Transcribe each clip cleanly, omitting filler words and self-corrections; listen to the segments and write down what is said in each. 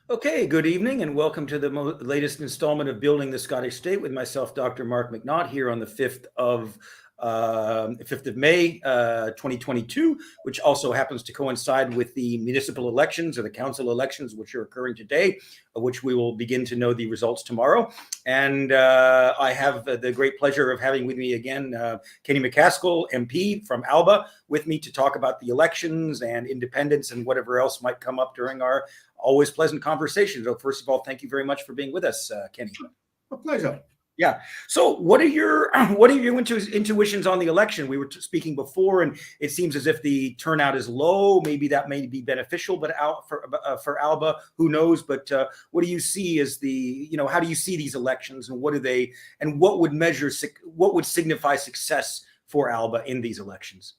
Okay, good evening and welcome to the latest installment of Building the Scottish State with myself, Dr. Mark McNaught, here on the 5th of May, 2022, which also happens to coincide with the municipal elections or the council elections, which are occurring today, of which we will begin to know the results tomorrow. And I have the great pleasure of having with me again Kenny MacAskill MP from Alba with me to talk about the elections and independence and whatever else might come up during our always pleasant conversation. So first of all, thank you very much for being with us, Kenny. A pleasure. Yeah. So what are your intuitions on the election? We were speaking before, and it seems as if the turnout is low. Maybe that may be beneficial, but for Alba, who knows? But what do you see as how do you see these elections, and what do they, and what would signify success for Alba in these elections?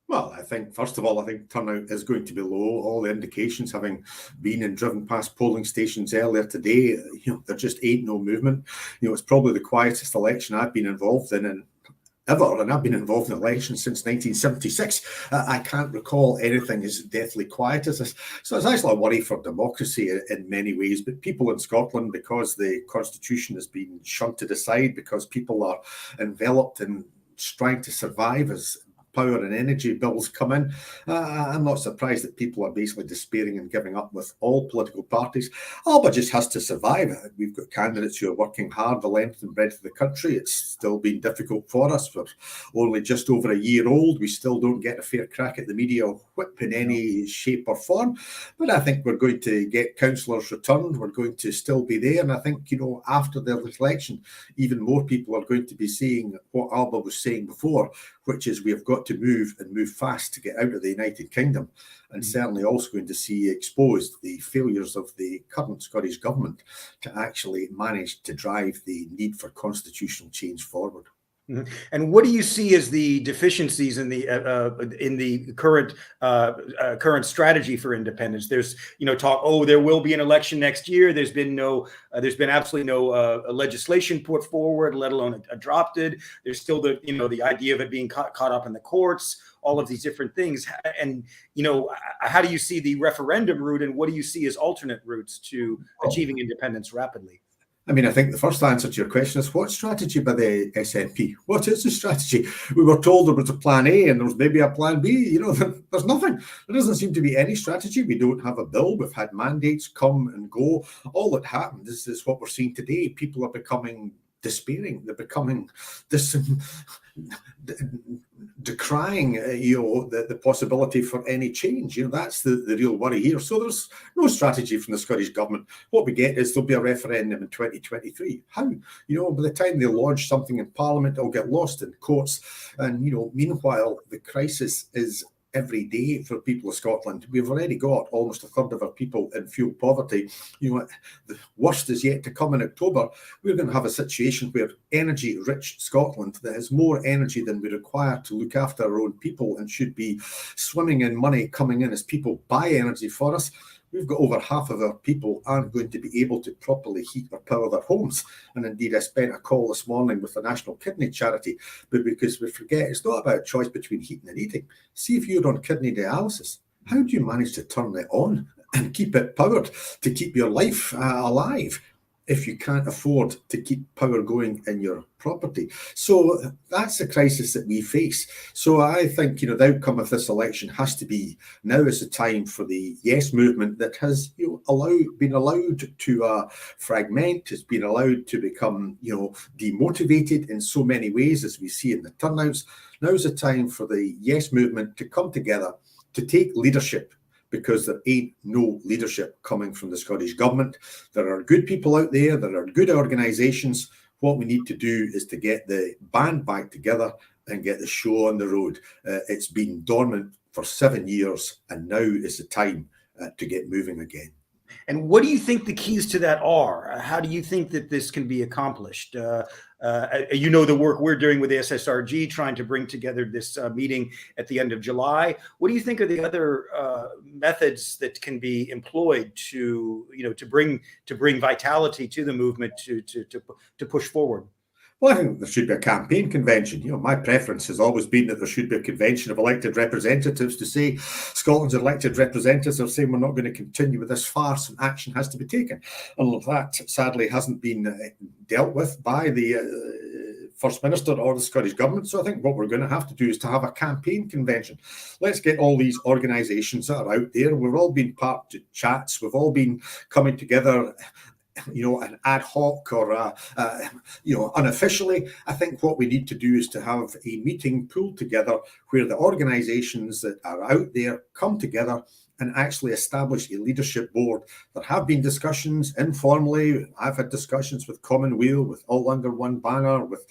Well, first of all, I think turnout is going to be low. All the indications, having been and driven past polling stations earlier today, there just ain't no movement. It's probably the quietest election I've been involved in ever, and I've been involved in elections since 1976. I can't recall anything as deathly quiet as this. So it's actually a worry for democracy in many ways. But people in Scotland, because the constitution has been shunted aside, because people are enveloped in trying to survive as power and energy bills come in, I'm not surprised that people are basically despairing and giving up with all political parties. Alba just has to survive. We've got candidates who are working hard the length and breadth of the country. It's still been difficult for us. We're only just over a year old. We still don't get a fair crack at the media whip in any shape or form. But I think we're going to get councillors returned. We're going to still be there. And I think, after the election, even more people are going to be saying what Alba was saying before, which is we have got to move fast to get out of the United Kingdom, and certainly also going to see exposed the failures of the current Scottish government to actually manage to drive the need for constitutional change forward. And what do you see as the deficiencies in the current strategy for independence? There's talk, there will be an election next year. There's been absolutely no legislation put forward, let alone adopted. There's still the idea of it being caught up in the courts. All of these different things, and how do you see the referendum route, and what do you see as alternate routes to achieving independence rapidly? I think the first answer to your question is, what strategy by the SNP? What is the strategy? We were told there was a plan A and there was maybe a plan B. There's nothing. There doesn't seem to be any strategy. We don't have a bill. We've had mandates come and go. All that happened is what we're seeing today. People are becoming despairing. They're becoming decrying the possibility for any change. That's the real worry here. So there's no strategy from the Scottish government. What we get is there'll be a referendum in 2023. How? By the time they lodge something in Parliament, it'll get lost in courts. And meanwhile, the crisis is every day for people of Scotland. We've already got almost a third of our people in fuel poverty. The worst is yet to come in October. We're going to have a situation where energy-rich Scotland that has more energy than we require to look after our own people and should be swimming in money coming in as people buy energy for us. We've got over half of our people aren't going to be able to properly heat or power their homes. And indeed, I spent a call this morning with the National Kidney Charity, but because we forget, it's not about a choice between heating and eating. See, if you're on kidney dialysis, how do you manage to turn it on and keep it powered to keep your life alive if you can't afford to keep power going in your property? So that's the crisis that we face. So I think, the outcome of this election has to be, now is the time for the Yes movement that has been allowed to fragment, has been allowed to become demotivated in so many ways, as we see in the turnouts. Now's the time for the Yes movement to come together, to take leadership, because there ain't no leadership coming from the Scottish government. There are good people out there, there are good organisations. What we need to do is to get the band back together and get the show on the road. It's been dormant for 7 years, and now is the time to get moving again. And what do you think the keys to that are? How do you think that this can be accomplished? The work we're doing with the SSRG, trying to bring together this meeting at the end of July. What do you think are the other methods that can be employed to bring vitality to the movement to push forward? Well, I think there should be a campaign convention. My preference has always been that there should be a convention of elected representatives to say Scotland's elected representatives are saying we're not going to continue with this farce and action has to be taken. And that, sadly, hasn't been dealt with by the First Minister or the Scottish Government. So I think what we're going to have to do is to have a campaign convention. Let's get all these organisations that are out there. We've all been part to chats. We've all been coming together, an ad hoc or, unofficially. I think what we need to do is to have a meeting pulled together where the organisations that are out there come together and actually establish a leadership board. There have been discussions informally. I've had discussions with Commonweal, with All Under One Banner, with,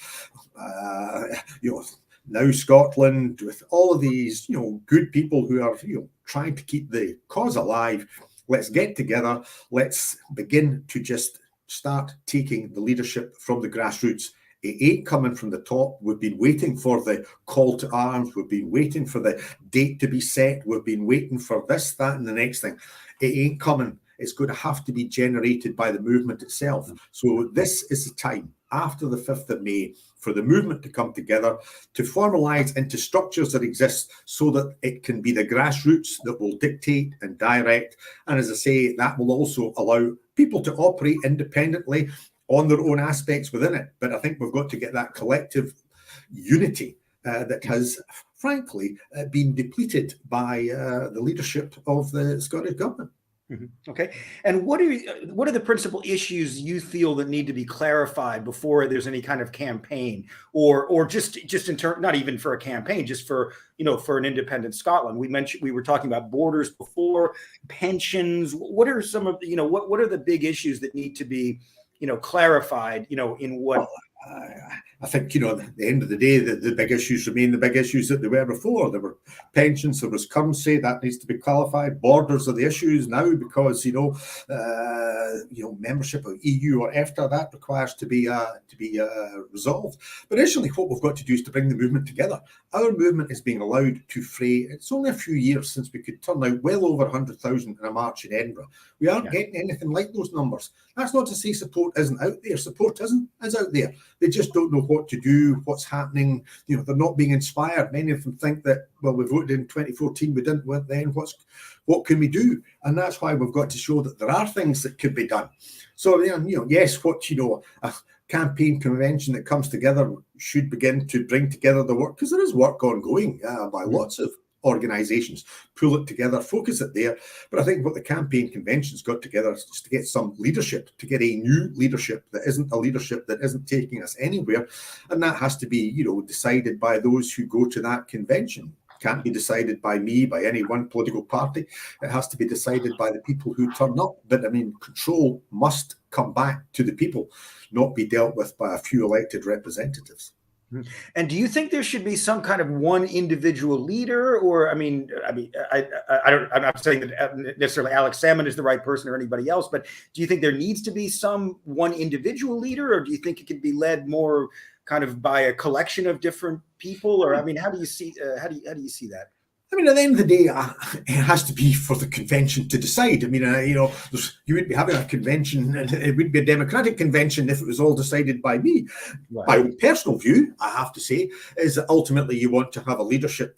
Now Scotland, with all of these, good people who are, trying to keep the cause alive. Let's get together. Let's begin to just start taking the leadership from the grassroots. It ain't coming from the top. We've been waiting for the call to arms. We've been waiting for the date to be set. We've been waiting for this, that, and the next thing. It ain't coming. It's going to have to be generated by the movement itself. So this is the time, after the 5th of May, for the movement to come together, to formalise into structures that exist so that it can be the grassroots that will dictate and direct. And as I say, that will also allow people to operate independently on their own aspects within it. But I think we've got to get that collective unity that has, frankly, been depleted by the leadership of the Scottish Government. Okay. And what are the principal issues you feel that need to be clarified before there's any kind of campaign, or just in turn, not even for a campaign, just for an independent Scotland? We were talking about borders before, pensions. What are some of what are the big issues that need to be clarified in what? I think, at the end of the day, the big issues remain the big issues that they were before. There were pensions, there was currency, that needs to be clarified. Borders are the issues now because, membership of EU or EFTA, that requires to be resolved. But initially, what we've got to do is to bring the movement together. Our movement is being allowed to fray. It's only a few years since we could turn out well over 100,000 in a march in Edinburgh. We aren't getting anything like those numbers. That's not to say support isn't out there. Support is out there. They just don't know what to do, what's happening. They're not being inspired. Many of them think that, well, we voted in 2014, we didn't win then. What can we do? And that's why we've got to show that there are things that could be done. So, yes, a campaign convention that comes together should begin to bring together the work, because there is work ongoing by lots of organisations. Pull it together, focus it there. But I think what the campaign convention's got together is just to get some leadership, to get a new leadership that isn't a leadership that isn't taking us anywhere. And that has to be, decided by those who go to that convention. Can't be decided by me, by any one political party. It has to be decided by the people who turn up. But control must come back to the people, not be dealt with by a few elected representatives. And do you think there should be some kind of one individual leader, or I'm not saying that necessarily Alex Salmon is the right person or anybody else, but do you think there needs to be some one individual leader, or do you think it can be led more kind of by a collection of different people? Or how do you see how do you see that? At the end of the day, it has to be for the convention to decide. You wouldn't be having a convention, and it wouldn't be a democratic convention if it was all decided by me. Right. My own personal view, I have to say, is that ultimately you want to have a leadership,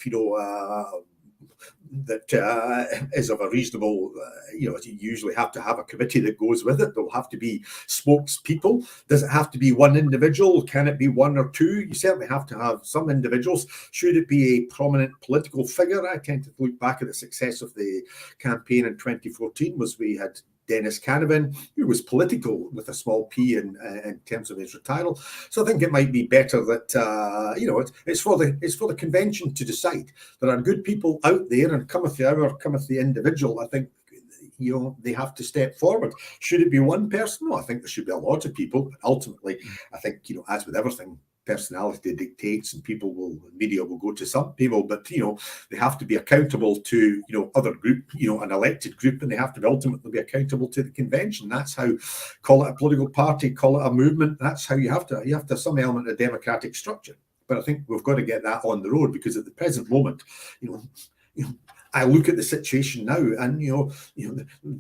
that is of a reasonable, you usually have to have a committee that goes with it. There'll have to be spokespeople. Does it have to be one individual? Can it be one or two? You certainly have to have some individuals. Should it be a prominent political figure? I tend to look back at the success of the campaign in 2014 was we had Dennis Canavan, who was political with a small p in terms of his retiral. So I think it might be better that it's for the convention to decide. There are good people out there, and cometh the hour, cometh the individual. I think they have to step forward. Should it be one person? No, I think there should be a lot of people. But ultimately, I think as with everything, personality dictates, and media will go to some people, but they have to be accountable to other group, an elected group, and they have to ultimately be accountable to the convention. That's how, call it a political party, call it a movement. That's how you have to have some element of democratic structure. But I think we've got to get that on the road, because at the present moment, I look at the situation now, and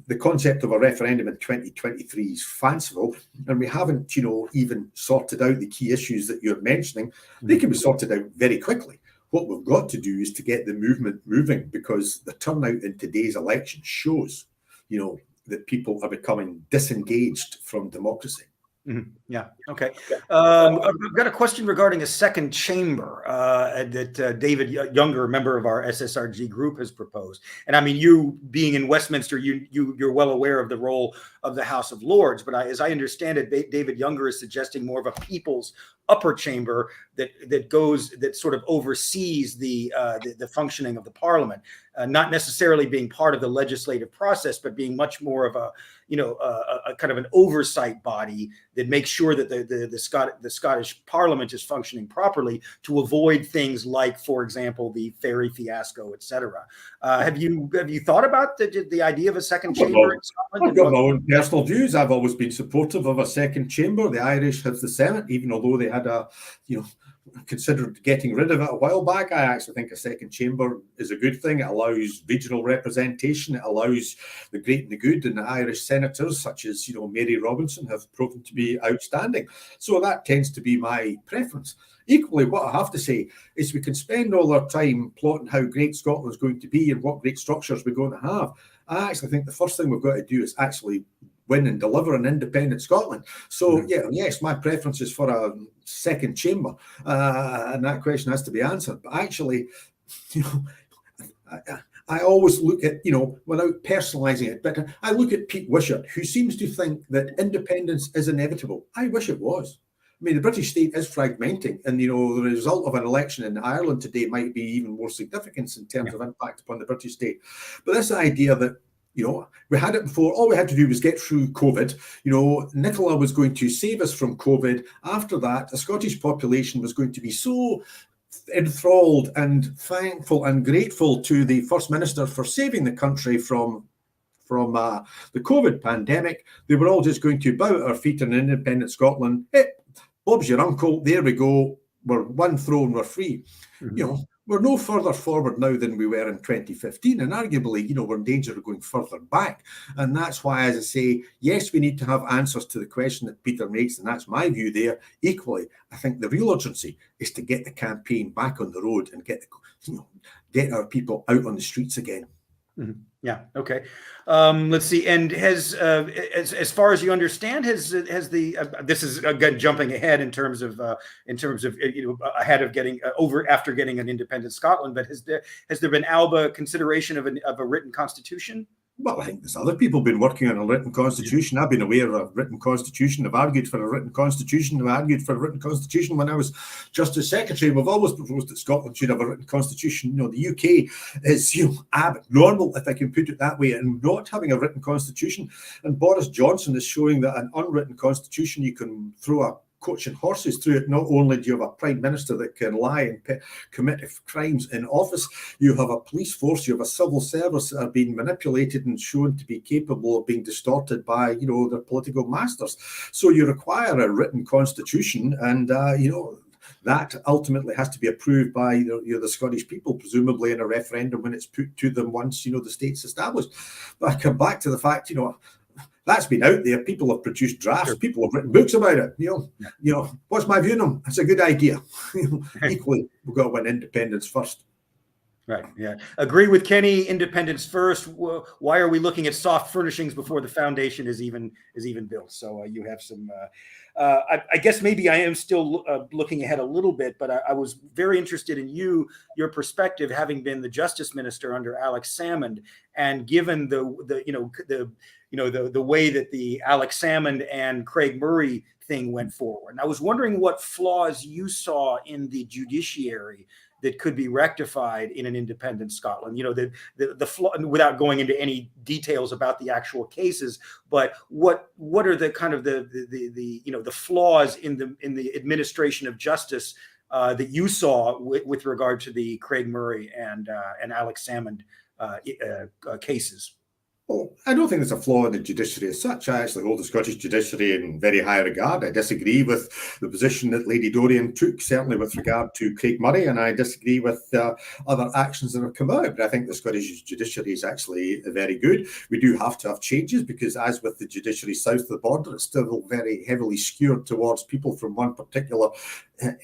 the concept of a referendum in 2023 is fanciful, and we haven't even sorted out the key issues that you're mentioning. They can be sorted out very quickly. What we've got to do is to get the movement moving, because the turnout in today's election shows, that people are becoming disengaged from democracy. Mm-hmm. Yeah. Okay. I've got a question regarding a second chamber that David Younger, a member of our SSRG group, has proposed. And I mean, you being in Westminster, you're well aware of the role of the House of Lords. But as I understand it, David Younger is suggesting more of a people's upper chamber that sort of oversees the functioning of the Parliament, not necessarily being part of the legislative process, but being much more of a kind of an oversight body that makes sure that the Scottish Parliament is functioning properly, to avoid things like, for example, the ferry fiasco, etc. Have you thought about the idea of a second chamber in Scotland? I've got my own personal views. I've always been supportive of a second chamber. The Irish have the Senate, even although they had considered getting rid of it a while back. I actually think a second chamber is a good thing. It allows regional representation. It allows the great and the good, and the Irish senators, such as Mary Robinson, have proven to be outstanding. So that tends to be my preference. Equally, what I have to say is we can spend all our time plotting how great Scotland's going to be and what great structures we're going to have. I actually think the first thing we've got to do is actually win and deliver an independent Scotland. So yes, my preference is for a second chamber, and that question has to be answered. But actually, I always look at, without personalising it, but I look at Pete Wishart, who seems to think that independence is inevitable. I wish it was. I mean, the British state is fragmenting, and the result of an election in Ireland today might be even more significant in terms of impact upon the British state. But this idea that we had it before. All we had to do was get through COVID. Nicola was going to save us from COVID. After that, the Scottish population was going to be so enthralled and thankful and grateful to the First Minister for saving the country from the COVID pandemic. They were all just going to bow at our feet in independent Scotland. Hey, Bob's your uncle. There we go. We're one throne. We're free. Mm-hmm. We're no further forward now than we were in 2015, and arguably, we're in danger of going further back. And that's why, as I say, yes, we need to have answers to the question that Peter makes, and that's my view there. Equally, I think the real urgency is to get the campaign back on the road and get our people out on the streets again. Mm-hmm. Yeah. Okay. Let's see. And has, as far as you understand, has the this is again jumping ahead in terms of ahead of getting after getting an independent Scotland, but has there been Alba consideration of a written constitution? Well, I think there's other people been working on a written constitution. I've been aware of a written constitution. I've argued for a written constitution. I've argued for a written constitution when I was Justice Secretary. We've always proposed that Scotland should have a written constitution. The UK is abnormal, if I can put it that way, and not having a written constitution. And Boris Johnson is showing that an unwritten constitution, you can throw a coach and horses through it. Not only do you have a prime minister that can lie and commit crimes in office, you have a police force, you have a civil service that are being manipulated and shown to be capable of being distorted by their political masters. So you require a written constitution, and that ultimately has to be approved by the Scottish people, presumably in a referendum when it's put to them once the state's established. But I come back to the fact that's been out there. People have produced drafts. Sure. People have written books about it. What's my view on them? It's a good idea. Equally, we've got to win independence first. Right. Yeah. Agree with Kenny. Independence first. Why are we looking at soft furnishings before the foundation is even built? So you have some. I guess maybe I am still looking ahead a little bit, but I was very interested in your perspective, having been the Justice Minister under Alex Salmond, and given the way that the Alex Salmond and Craig Murray thing went forward. And I was wondering what flaws you saw in the judiciary that could be rectified in an independent Scotland. The flaw, without going into any details about the actual cases, but what are the kind of the flaws in the administration of justice that you saw with regard to the Craig Murray and Alex Salmond cases? Well, I don't think there's a flaw in the judiciary as such. I actually hold the Scottish judiciary in very high regard. I disagree with the position that Lady Dorian took, certainly with regard to Craig Murray, and I disagree with other actions that have come out. But I think the Scottish judiciary is actually very good. We do have to have changes because, as with the judiciary south of the border, it's still very heavily skewed towards people from one particular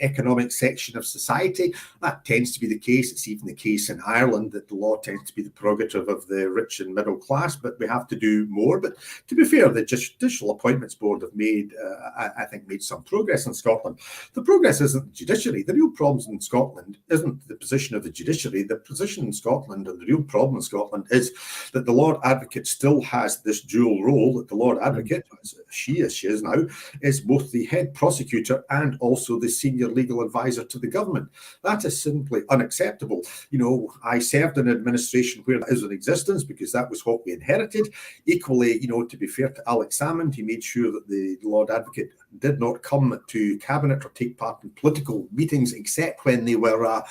economic section of society. That tends to be the case. It's even the case in Ireland that the law tends to be the prerogative of the rich and middle class, but we have to do more. But to be fair, the Judicial Appointments Board have made, I think, made some progress in Scotland. The progress isn't the judiciary. The real problems in Scotland isn't the position of the judiciary. The position in Scotland and the real problem in Scotland is that the Lord Advocate still has this dual role, that the Lord Advocate, as she is now, is both the head prosecutor and also the senior legal advisor to the government. That is simply unacceptable. You know, I served in an administration where that is in existence because that was what we inherited. Equally, you know, to be fair to Alex Salmond, he made sure that the Lord Advocate did not come to cabinet or take part in political meetings except when they were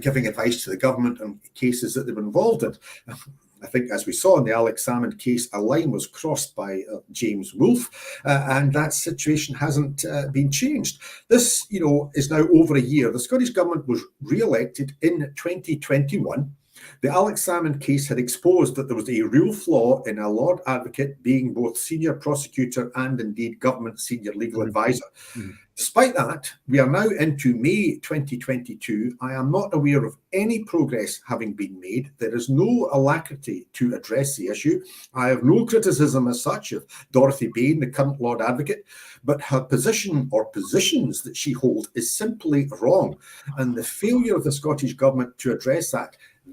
giving advice to the government on cases that they were involved in. I think, as we saw in the Alex Salmond case, a line was crossed by James Wolfe, and that situation hasn't been changed. This, you know, is now over a year. The Scottish Government was re-elected in 2021. The Alex Salmond case had exposed that there was a real flaw in a Lord Advocate being both senior prosecutor and indeed government senior legal advisor. Despite that, we are now into May 2022. I am not aware of any progress having been made. There is no alacrity to address the issue. I have no criticism as such of Dorothy Bain, the current Lord Advocate, but her position or positions that she holds is simply wrong. And the failure of the Scottish Government to address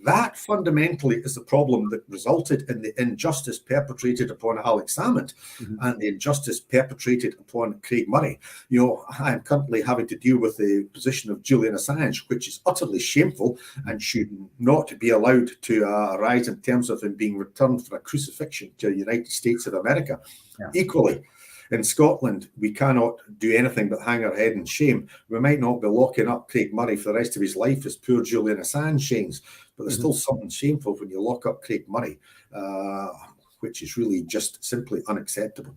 that fundamentally is the problem that resulted in the injustice perpetrated upon Alex Salmond and the injustice perpetrated upon Craig Murray. You know, I am currently having to deal with the position of Julian Assange, which is utterly shameful and should not be allowed to arise in terms of him being returned for a crucifixion to the United States of America. Yeah. Equally, in Scotland, we cannot do anything but hang our head in shame. We might not be locking up Craig Murray for the rest of his life as poor Julian Assange shames, but there's still something shameful when you lock up Craig Murray, which is really just simply unacceptable.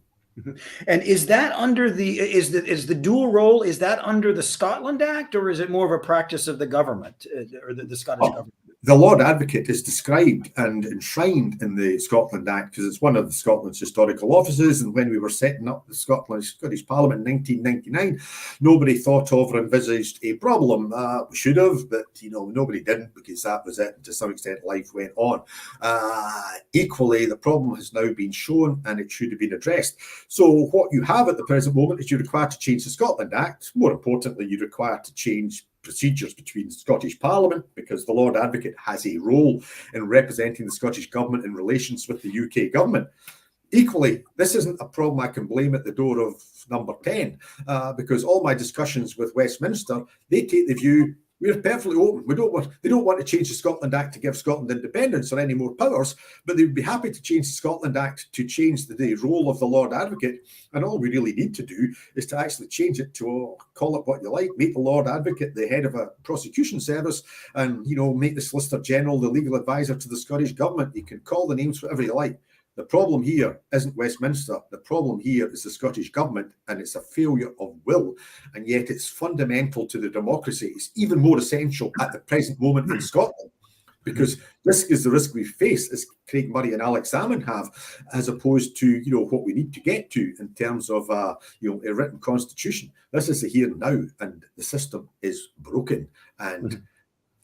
And is that under is the dual role, is that under the Scotland Act, or is it more of a practice of the government or the Scottish government? The Lord Advocate is described and enshrined in the Scotland Act because it's one of Scotland's historical offices. And when we were setting up the Scottish Parliament in 1999, nobody thought of or envisaged a problem. We should have, but you know, nobody didn't because that was it. To some extent, life went on. Equally, the problem has now been shown and it should have been addressed. So what you have at the present moment is you're required to change the Scotland Act. More importantly, you're required to change procedures between the Scottish Parliament because the Lord Advocate has a role in representing the Scottish Government in relations with the UK Government. Equally, this isn't a problem I can blame at the door of number 10 because all my discussions with Westminster, they take the view we're perfectly open. They don't want to change the Scotland Act to give Scotland independence or any more powers, but they would be happy to change the Scotland Act to change the role of the Lord Advocate. And all we really need to do is to actually change it to call it what you like, make the Lord Advocate the head of a prosecution service, and you know, make the Solicitor General the legal advisor to the Scottish Government. You can call the names whatever you like. The problem here isn't Westminster. The problem here is the Scottish Government, and it's a failure of will. And yet it's fundamental to the democracy. It's even more essential at the present moment in Scotland, because this is the risk we face, as Craig Murray and Alex Salmond have, as opposed to, you know, what we need to get to in terms of, you know, a written constitution. This is the here and now, and the system is broken. And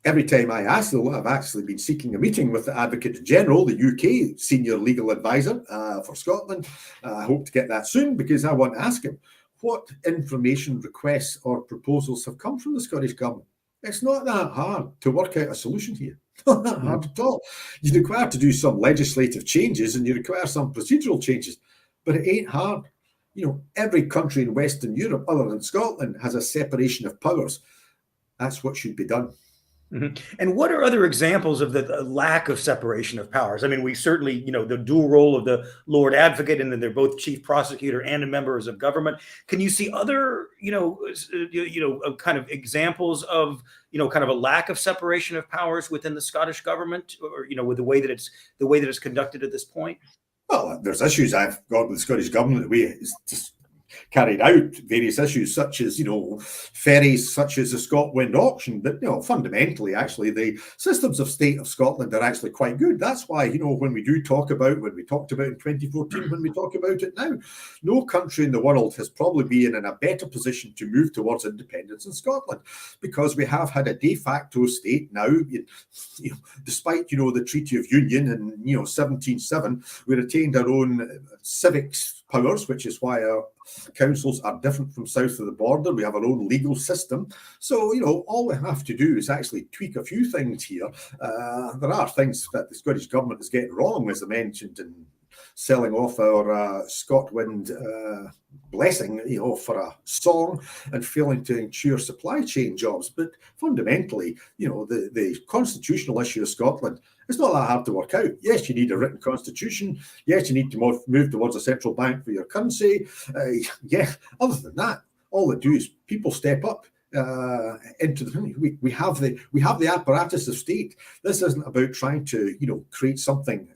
every time I ask them, I've actually been seeking a meeting with the Advocate General, the UK senior legal advisor for Scotland. I hope to get that soon because I want to ask him what information requests or proposals have come from the Scottish Government. It's not that hard to work out a solution here. Not that hard at all. You're required to do some legislative changes and you require some procedural changes, but it ain't hard. You know, every country in Western Europe, other than Scotland, has a separation of powers. That's what should be done. Mhm. And what are other examples of the lack of separation of powers? I mean, we certainly, the dual role of the Lord Advocate, and then they're both chief prosecutor and members of government. Can you see other, kind of examples of, kind of a lack of separation of powers within the Scottish government, or with the way that it's conducted at this point? Well, there's issues I've got with the Scottish government the way it's just carried out various issues, such as, ferries, such as the ScotWind auction. But, fundamentally, actually, the systems of state of Scotland are actually quite good. That's why, when we talked about in 2014, when we talk about it now, no country in the world has probably been in a better position to move towards independence than Scotland, because we have had a de facto state now. Despite, the Treaty of Union in, 1707, we retained our own civics powers, which is why our councils are different from south of the border. We have our own legal system. So, all we have to do is actually tweak a few things here. There are things that the Scottish government is getting wrong, as I mentioned, in selling off our ScotWind blessing, for a song, and failing to ensure supply chain jobs. But fundamentally, the constitutional issue of Scotland, it's not that hard to work out. Yes, you need a written constitution. Yes, you need to move towards a central bank for your currency. Other than that, all they do is people step up into the. We have the apparatus of state. This isn't about trying to create something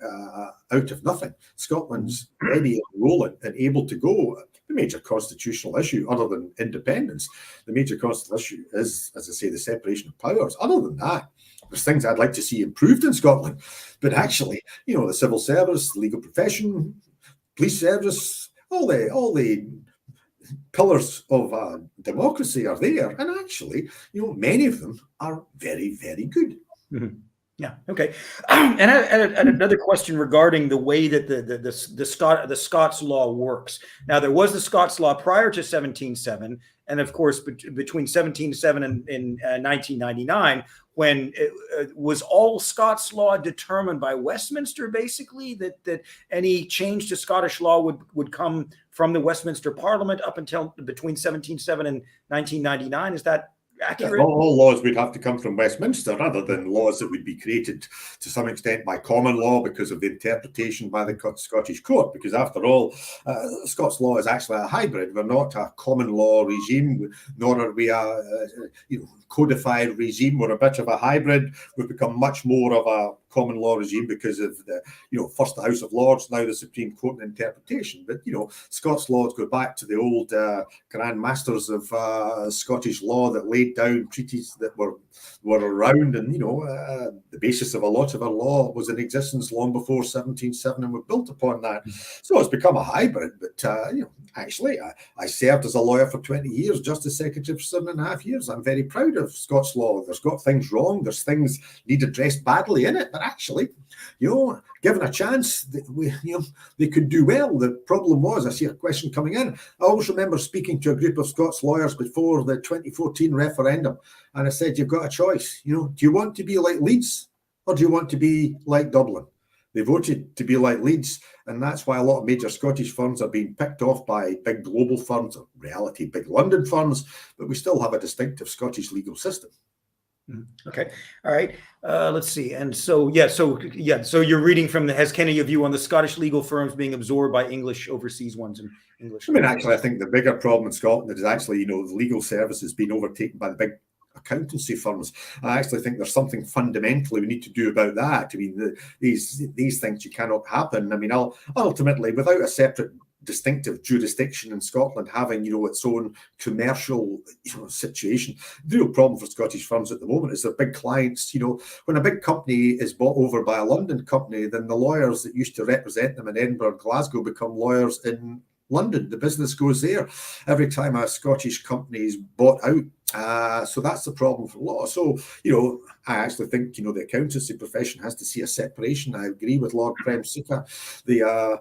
out of nothing. Scotland's ready and rolling and able to go. The major constitutional issue, other than independence, the major constitutional issue is, as I say, the separation of powers. Other than that, there's things I'd like to see improved in Scotland. But actually, the civil service, the legal profession, police service, all the pillars of democracy are there. And actually, many of them are very, very good. Mm-hmm. Yeah. Okay. And another question regarding the way that the Scots law works. Now, there was the Scots law prior to 1707, and of course, between 1707 and 1999, when it was all Scots law determined by Westminster, basically, that any change to Scottish law would come from the Westminster Parliament up until between 1707 and 1999. Is that accurate? Yeah, all laws would have to come from Westminster, rather than laws that would be created to some extent by common law because of the interpretation by the Scottish court. Because after all, Scots law is actually a hybrid. We're not a common law regime, nor are we a codified regime. We're a bit of a hybrid. We've become much more of a common law regime because of the, first the House of Lords, now the Supreme Court interpretation. But, Scots laws go back to the old grand masters of Scottish law that laid down treaties that were around. And, the basis of a lot of our law was in existence long before 1707, and we've built upon that. So it's become a hybrid. But, actually, I served as a lawyer for 20 years, Justice Secretary for 7.5 years. I'm very proud of Scots law. There's got things wrong. There's things need addressed badly in it. But actually, given a chance, they could do well. The problem was, I see a question coming in. I always remember speaking to a group of Scots lawyers before the 2014 referendum, and I said, you've got a choice. Do you want to be like Leeds, or do you want to be like Dublin? They voted to be like Leeds, and that's why a lot of major Scottish firms are being picked off by big global firms, or reality, big London firms, but we still have a distinctive Scottish legal system. Okay. All right. Let's see. And so you're reading from has Kenny a view on the Scottish legal firms being absorbed by English overseas ones and English? I mean, actually, I think the bigger problem in Scotland is actually, the legal services being overtaken by the big accountancy firms. I actually think there's something fundamentally we need to do about that. I mean, these things you cannot happen. I mean, ultimately, without a separate distinctive jurisdiction in Scotland having, its own commercial, situation. The real problem for Scottish firms at the moment is their big clients. When a big company is bought over by a London company, then the lawyers that used to represent them in Edinburgh and Glasgow become lawyers in London. The business goes there every time a Scottish company is bought out. So that's the problem for law. So, I actually think, the accountancy profession has to see a separation. I agree with Lord Prem Sika. The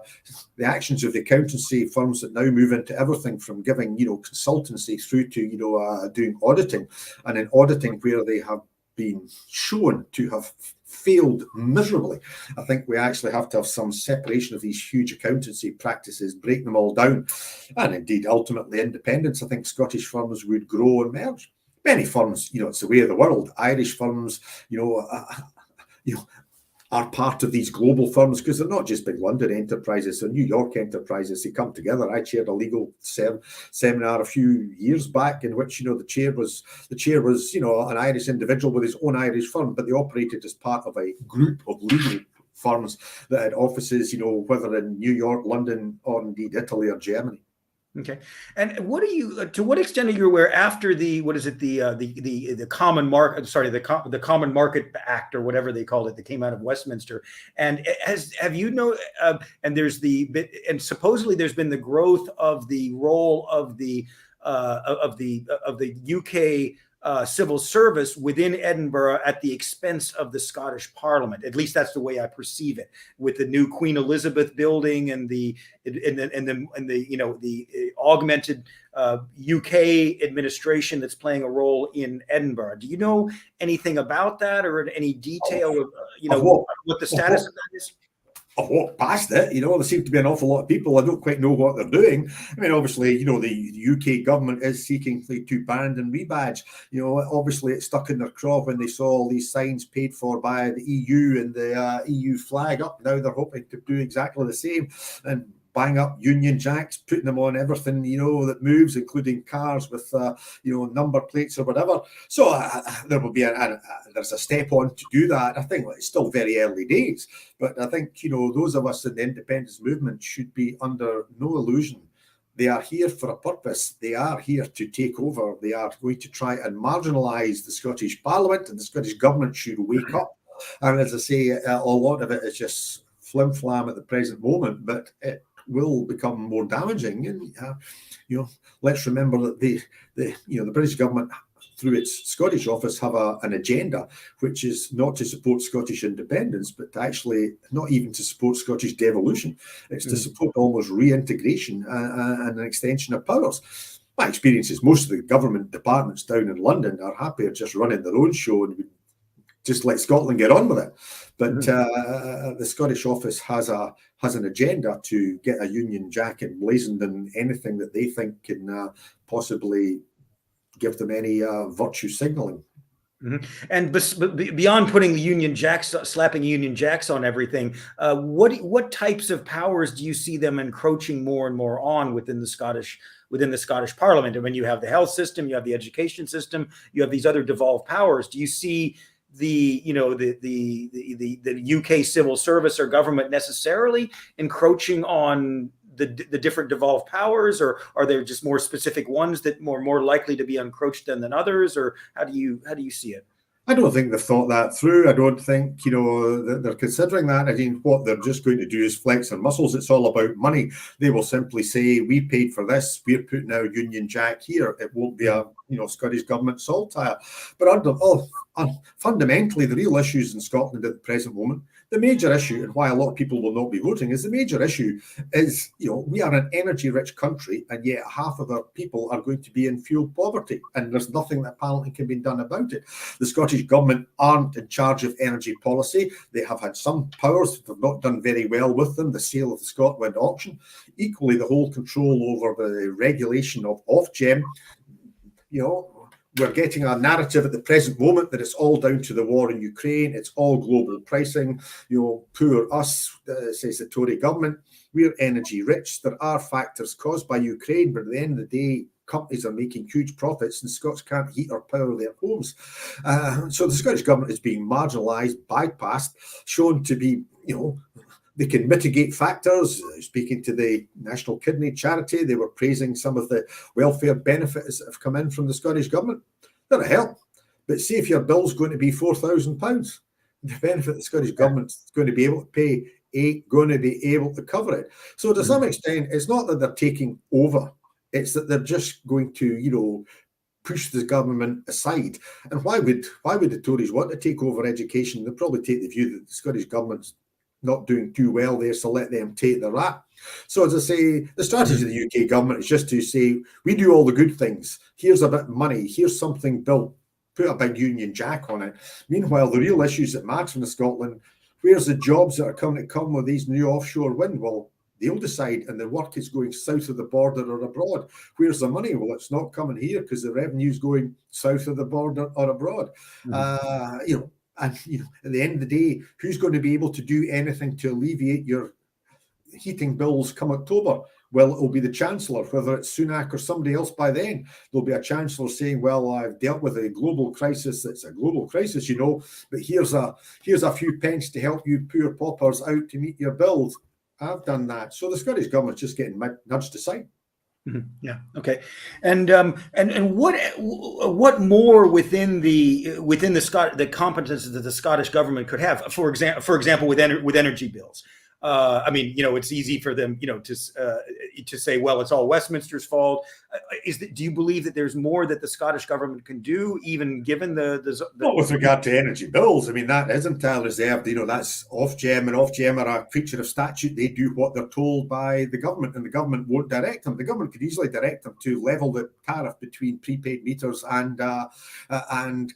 actions of the accountancy firms that now move into everything from giving, consultancy through to, doing auditing, and in auditing where they have been shown to have failed miserably. I think we actually have to have some separation of these huge accountancy practices, break them all down, and indeed ultimately independence. I think Scottish firms would grow and merge. Many firms, it's the way of the world. Irish firms, you know, are part of these global firms because they're not just big London enterprises, they're New York enterprises. They come together. I chaired a legal seminar a few years back in which the chair was an Irish individual with his own Irish firm, but they operated as part of a group of legal firms that had offices, whether in New York, London, or indeed Italy or Germany. Okay, and what are you? To what extent are you aware after the Common Market? Sorry, the Common Market Act or whatever they called it that came out of Westminster, and have you know? And supposedly there's been the growth of the role of the UK civil service within Edinburgh at the expense of the Scottish Parliament. At least that's the way I perceive it. With the new Queen Elizabeth building and the augmented UK administration that's playing a role in Edinburgh. Do you know anything about that, or any detail of what the status of that is? I've walked past it, there seem to be an awful lot of people. I don't quite know what they're doing. I mean, obviously, the UK government is seeking to ban and rebadge. Obviously it stuck in their craw when they saw all these signs paid for by the EU and the EU flag up. Now they're hoping to do exactly the same and bang up Union Jacks, putting them on everything, that moves, including cars with, number plates or whatever. So there will be there's a step on to do that. I think it's still very early days, but I think, those of us in the independence movement should be under no illusion. They are here for a purpose. They are here to take over. They are going to try and marginalise the Scottish Parliament, and the Scottish government should wake up. And as I say, a lot of it is just flim-flam at the present moment, but it will become more damaging. And let's remember that the British government, through its Scottish office, have an agenda which is not to support Scottish independence, but actually not even to support Scottish devolution. It's to support almost reintegration and an extension of powers. My experience is most of the government departments down in London are happier just running their own show and just let Scotland get on with it. But the Scottish office has an agenda to get a Union Jack emblazoned in anything that they think can possibly give them any virtue signalling. And beyond putting the Union Jacks, slapping Union Jacks on everything, what types of powers do you see them encroaching more and more on within the Scottish Parliament? And when you have the health system, you have the education system, you have these other devolved powers. Do you see the UK civil service or government necessarily encroaching on the different devolved powers, or are there just more specific ones that more likely to be encroached than others, or how do you see it? I don't think they've thought that through. I don't think, they're considering that. I mean, what they're just going to do is flex their muscles. It's all about money. They will simply say, we paid for this. We're putting our Union Jack here. It won't be a, Scottish government saltire. But fundamentally, the real issues in Scotland at the present moment, the major issue, and why a lot of people will not be voting, is the major issue is, we are an energy-rich country, and yet half of our people are going to be in fuel poverty, and there's nothing that apparently can be done about it. The Scottish government aren't in charge of energy policy. They have had some powers that have not done very well with them, the sale of the ScotWind auction, equally the whole control over the regulation of Ofgem. We're getting a narrative at the present moment that it's all down to the war in Ukraine. It's all global pricing. Poor us, says the Tory government. We're energy rich. There are factors caused by Ukraine, but at the end of the day, companies are making huge profits and Scots can't heat or power their homes. So the Scottish government is being marginalised, bypassed, shown to be, they can mitigate factors. Speaking to the National Kidney Charity, they were praising some of the welfare benefits that have come in from the Scottish government. They're a help. But see if your bill's going to be £4,000, the benefit the Scottish government's going to be able to pay ain't going to be able to cover it. So to some extent, it's not that they're taking over. It's that they're just going to, push the government aside. And why would the Tories want to take over education? They'll probably take the view that the Scottish government's not doing too well there, so let them take the rap. So as I say, the strategy of the UK government is just to say, we do all the good things. Here's a bit of money. Here's something built. Put a big Union Jack on it. Meanwhile, the real issues that matter in Scotland, where's the jobs that are going to come with these new offshore wind? Well, They'll decide, and the work is going south of the border or abroad. Where's the money? Well, it's not coming here because the revenue's going south of the border or abroad. Mm-hmm. And at the end of the day, who's going to be able to do anything to alleviate your heating bills come October? Well, it'll be the Chancellor, whether it's Sunak or somebody else by then. There'll be a Chancellor saying, well, I've dealt with a global crisis. It's a global crisis, but here's a few pence to help you poor paupers out to meet your bills. I've done that. So the Scottish Government's just getting nudged aside. Mm-hmm. Yeah. Okay. And what more within the competences that the Scottish government could have, for example, with energy bills. It's easy for them, to say, well, it's all Westminster's fault. Do you believe that there's more that the Scottish government can do, even given the Not with regard to energy bills? I mean, that isn't reserved. That's Ofgem, and Ofgem are a creature of statute. They do what they're told by the government, and the government won't direct them. The government could easily direct them to level the tariff between prepaid meters and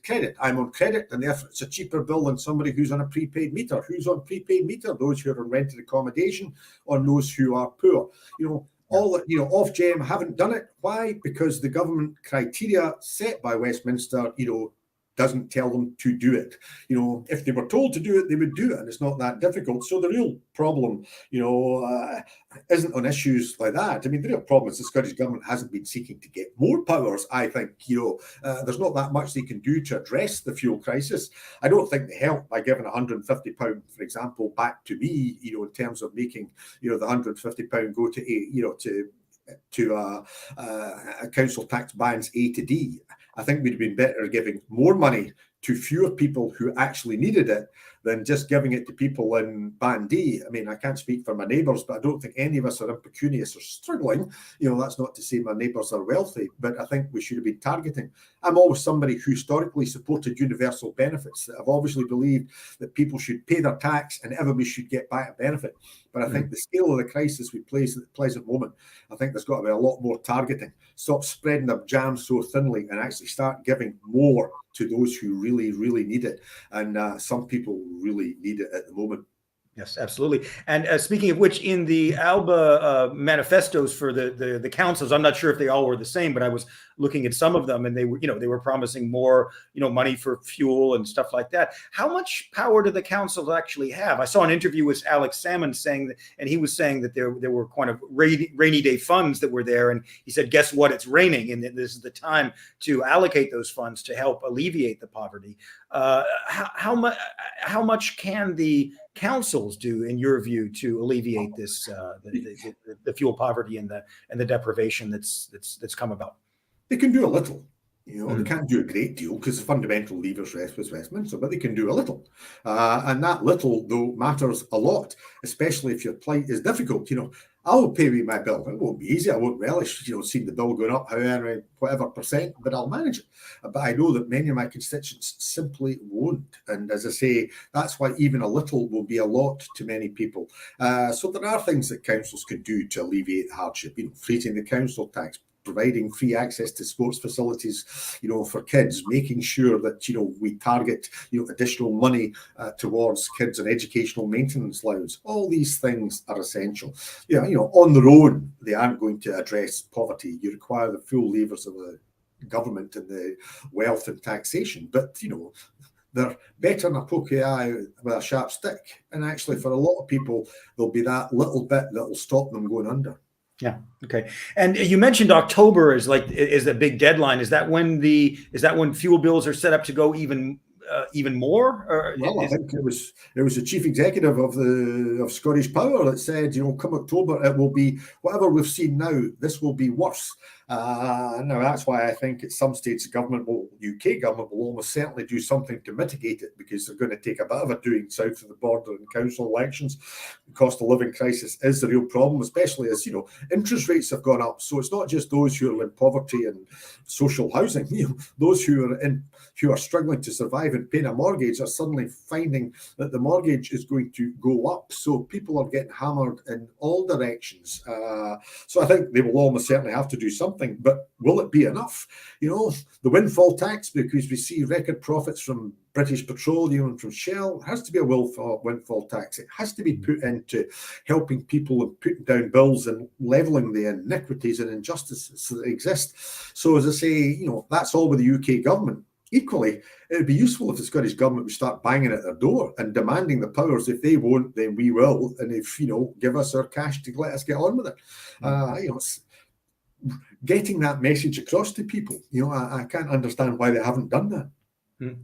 credit. I'm on credit, and therefore it's a cheaper bill than somebody who's on a prepaid meter. Who's on prepaid meter? Those who are on rented accommodation, or those who are poor. Ofgem haven't done it. Why? Because the government criteria set by Westminster, doesn't tell them to do it. If they were told to do it, they would do it, and it's not that difficult. So the real problem, isn't on issues like that. I mean, the real problem is the Scottish Government hasn't been seeking to get more powers. I think, there's not that much they can do to address the fuel crisis. I don't think they help by giving £150, for example, back to me, in terms of making, the £150 go to council tax bands A to D. I think we'd have been better giving more money to fewer people who actually needed it than just giving it to people in Band D. I mean, I can't speak for my neighbours, but I don't think any of us are impecunious or struggling. That's not to say my neighbours are wealthy, but I think we should have been targeting. I'm always somebody who historically supported universal benefits. I've obviously believed that people should pay their tax and everybody should get back a benefit. But I think the scale of the crisis we place at the present moment, I think there's got to be a lot more targeting. Stop spreading the jam so thinly and actually start giving more to those who really, really need it. And some people really need it at the moment. Yes, absolutely. And speaking of which, in the Alba manifestos for the councils, I'm not sure if they all were the same, but I was looking at some of them, and they were promising more, money for fuel and stuff like that. How much power do the councils actually have? I saw an interview with Alex Salmon saying that, and he was saying that there were kind of rainy day funds that were there, and he said, guess what? It's raining, and this is the time to allocate those funds to help alleviate the poverty. How much can the councils do, in your view, to alleviate this the fuel poverty and the deprivation that's come about? They can do a little. They can't do a great deal because the fundamental levers rest with Westminster, but they can do a little. And that little, though, matters a lot, especially if your plight is difficult. I'll pay me my bill. It won't be easy. I won't relish, seeing the bill going up, however, whatever percent, but I'll manage it. But I know that many of my constituents simply won't. And as I say, that's why even a little will be a lot to many people. So there are things that councils can do to alleviate hardship, freezing the council tax, providing free access to sports facilities, for kids, making sure that, we target, additional money towards kids and educational maintenance allowance. All these things are essential. On their own, they aren't going to address poverty. You require the full levers of the government and the wealth and taxation. But, they're better than a pokey eye with a sharp stick. And actually, for a lot of people, there'll be that little bit that will stop them going under. Yeah. Okay. And you mentioned October is a big deadline. Is that when fuel bills are set up to go even more? Or I think it was the chief executive of Scottish Power that said, come October, it will be whatever we've seen now. This will be worse. Now that's why I think at some stage the UK government will almost certainly do something to mitigate it, because they're going to take a bit of a doing south of the border in council elections. The cost of living crisis is the real problem, especially as interest rates have gone up. So it's not just those who are in poverty and social housing. Those who are struggling to survive and paying a mortgage are suddenly finding that the mortgage is going to go up. So people are getting hammered in all directions. So I think they will almost certainly have to do something. But will it be enough? The windfall tax, because we see record profits from British Petroleum, from Shell, it has to be a windfall tax. It has to be put into helping people and putting down bills and levelling the iniquities and injustices that exist. So as I say, that's all with the UK government. Equally, it would be useful if the Scottish government would start banging at their door and demanding the powers. If they won't, then we will. And if, give us our cash to let us get on with it. Getting that message across to people, I can't understand why they haven't done that.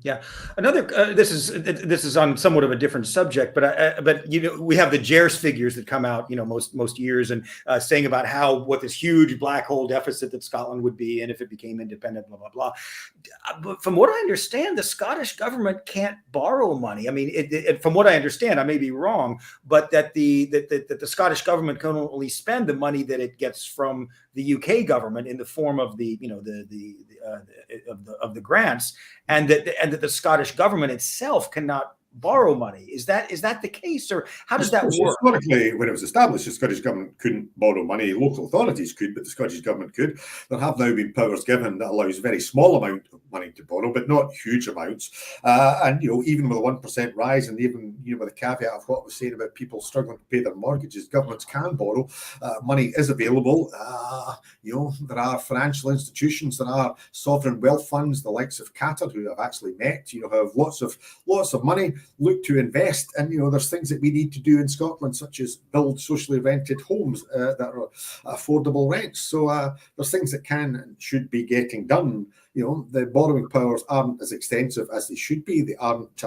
Yeah, another. This is on somewhat of a different subject, but we have the JERS figures that come out, most years, and saying about what this huge black hole deficit that Scotland would be in if it became independent, blah blah blah. But from what I understand, the Scottish government can't borrow money. I mean, from what I understand, I may be wrong, but that the Scottish government can only spend the money that it gets from the UK government in the form of the grants, and that the Scottish government itself cannot borrow money. Is that the case, or how does that work? Historically, when it was established, the Scottish government couldn't borrow money. Local authorities could, but the Scottish government could. There have now been powers given that allows a very small amount of money to borrow, but not huge amounts. And even with a 1% rise, and even with the caveat of what I was saying about people struggling to pay their mortgages, governments can borrow. Money is available. There are financial institutions, there are sovereign wealth funds, the likes of Qatar, who I've actually met, have lots of money. Look to invest, and there's things that we need to do in Scotland, such as build socially rented homes that are affordable rents. So there's things that can and should be getting done. The borrowing powers aren't as extensive as they should be. They aren't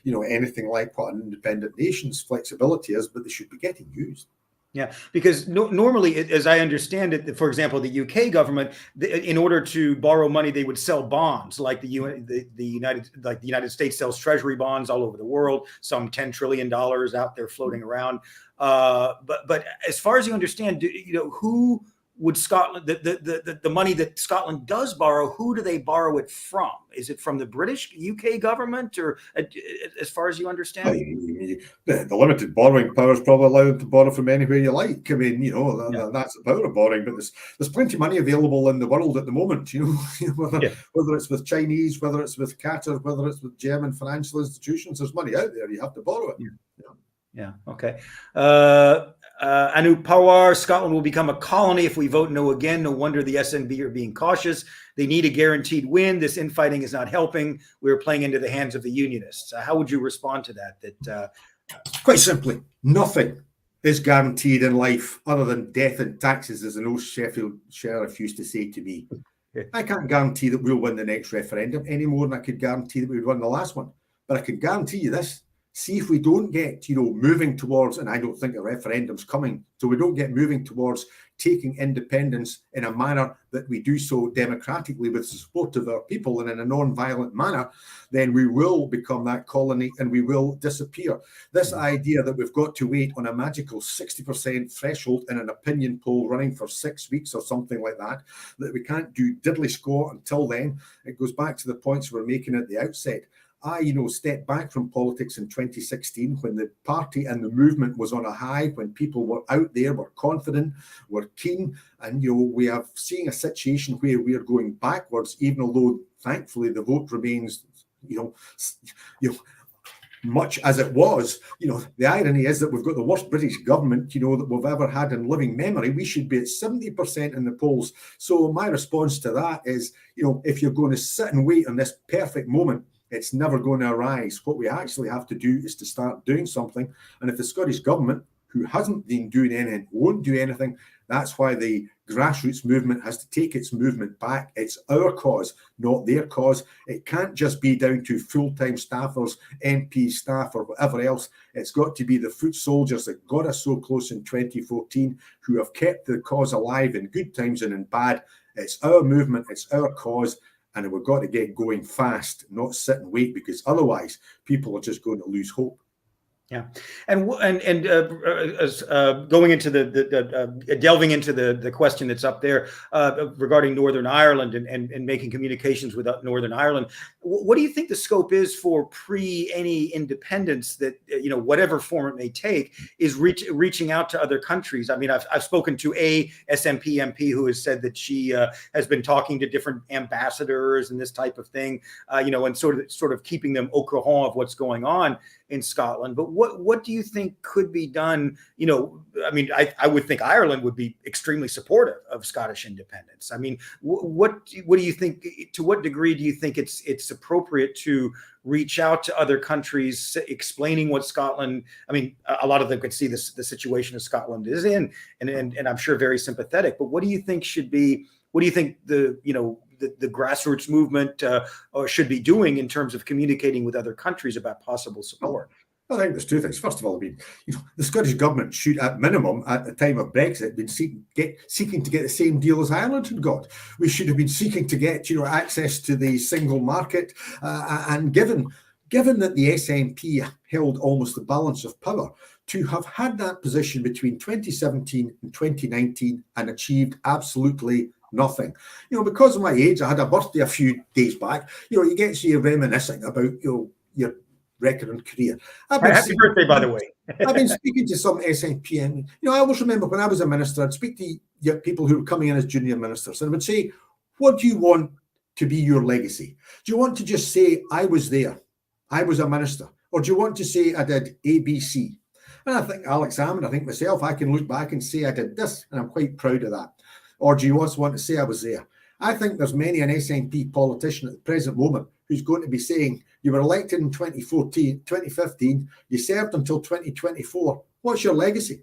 anything like what an independent nation's flexibility is, but they should be getting used. Yeah, because normally, as I understand it, for example, the UK government, in order to borrow money, they would sell bonds, like the United States sells treasury bonds all over the world, some $10 trillion out there floating around. But as far as you understand, who would Scotland, the money that Scotland does borrow, who do they borrow it from? Is it from the British UK government, or as far as you understand? The limited borrowing powers probably allow them to borrow from anywhere you like. I mean, that's the power of borrowing. But there's plenty of money available in the world at the moment. Whether it's with Chinese, whether it's with Qatar, whether it's with German financial institutions, there's money out there. You have to borrow it. Yeah. Okay. Anu Pawar, Scotland will become a colony if we vote no again. No wonder the SNP are being cautious. They need a guaranteed win. This infighting is not helping. We're playing into the hands of the unionists. How would you respond to that? Quite simply, nothing is guaranteed in life other than death and taxes, as an old Sheffield sheriff used to say to me. I can't guarantee that we'll win the next referendum any more than I could guarantee that we would win the last one. But I can guarantee you this. See if we don't get, moving towards, and I don't think a referendum's coming, so we don't get moving towards taking independence in a manner that we do so democratically with the support of our people and in a non-violent manner, then we will become that colony and we will disappear. This idea that we've got to wait on a magical 60% threshold in an opinion poll running for 6 weeks or something like that we can't do diddly score until then, it goes back to the points we're making at the outset. I, stepped back from politics in 2016 when the party and the movement was on a high, when people were out there, were confident, were keen. And, we are seeing a situation where we are going backwards, even although, thankfully, the vote remains, much as it was. The irony is that we've got the worst British government, that we've ever had in living memory. We should be at 70% in the polls. So my response to that is, if you're going to sit and wait on this perfect moment, it's never going to arise. What we actually have to do is to start doing something. And if the Scottish government, who hasn't been doing anything, won't do anything, that's why the grassroots movement has to take its movement back. It's our cause, not their cause. It can't just be down to full-time staffers, MP staff, or whatever else. It's got to be the foot soldiers that got us so close in 2014, who have kept the cause alive in good times and in bad. It's our movement, it's our cause. And we've got to get going fast, not sit and wait, because otherwise people are just going to lose hope. Yeah, going into delving into the question that's up there regarding Northern Ireland and making communications with Northern Ireland, what do you think the scope is for pre any independence that whatever form it may take is reaching out to other countries? I mean, I've spoken to a S1.EP MP who has said that she has been talking to different ambassadors and this type of thing, and sort of keeping them au courant of what's going on in Scotland. But what do you think could be done? I mean, I would think Ireland would be extremely supportive of Scottish independence. I mean, what do you think? To what degree do you think it's appropriate to reach out to other countries, explaining what Scotland? I mean, a lot of them could see the situation that Scotland is in, and I'm sure very sympathetic. But what do you think should be? What do you think the grassroots movement should be doing in terms of communicating with other countries about possible support? I think there's two things. First of all, I mean, the Scottish government should, at minimum, at the time of Brexit, been seeking to get the same deal as Ireland had got. We should have been seeking to get, access to the single market, and given that the SNP held almost the balance of power, to have had that position between 2017 and 2019 and achieved absolutely nothing. Because of my age, I had a birthday a few days back. You get to you reminiscing about your record and career. Happy birthday, by the way. I've been speaking to some SNP, and I always remember when I was a minister, I'd speak to people who were coming in as junior ministers, and I would say, "What do you want to be your legacy? Do you want to just say I was there, I was a minister, or do you want to say I did ABC?" And I think Alex Salmond, I think myself, I can look back and say I did this, and I'm quite proud of that. Or do you also want to say I was there? I think there's many an SNP politician at the present moment who's going to be saying, you were elected in 2015, you served until 2024. What's your legacy?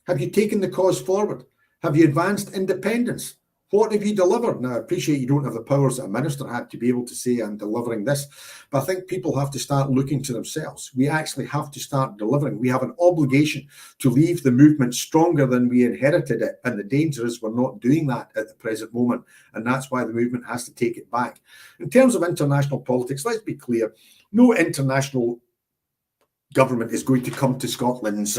Have you taken the cause forward? Have you advanced independence? What have you delivered? Now, I appreciate you don't have the powers that a minister had to be able to say, I'm delivering this. But I think people have to start looking to themselves. We actually have to start delivering. We have an obligation to leave the movement stronger than we inherited it. And the danger is we're not doing that at the present moment. And that's why the movement has to take it back. In terms of international politics, let's be clear. No international government is going to come to Scotland's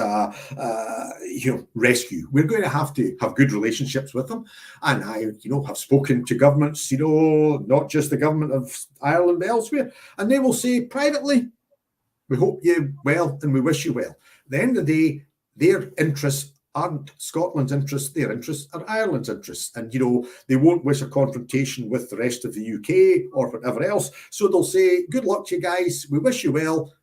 rescue. We're going to have good relationships with them. And I, have spoken to governments, not just the government of Ireland, but elsewhere. And they will say privately, we hope you well and we wish you well. At the end of the day, their interests aren't Scotland's interests, their interests are Ireland's interests. And, they won't wish a confrontation with the rest of the UK or whatever else. So they'll say, good luck to you guys. We wish you well.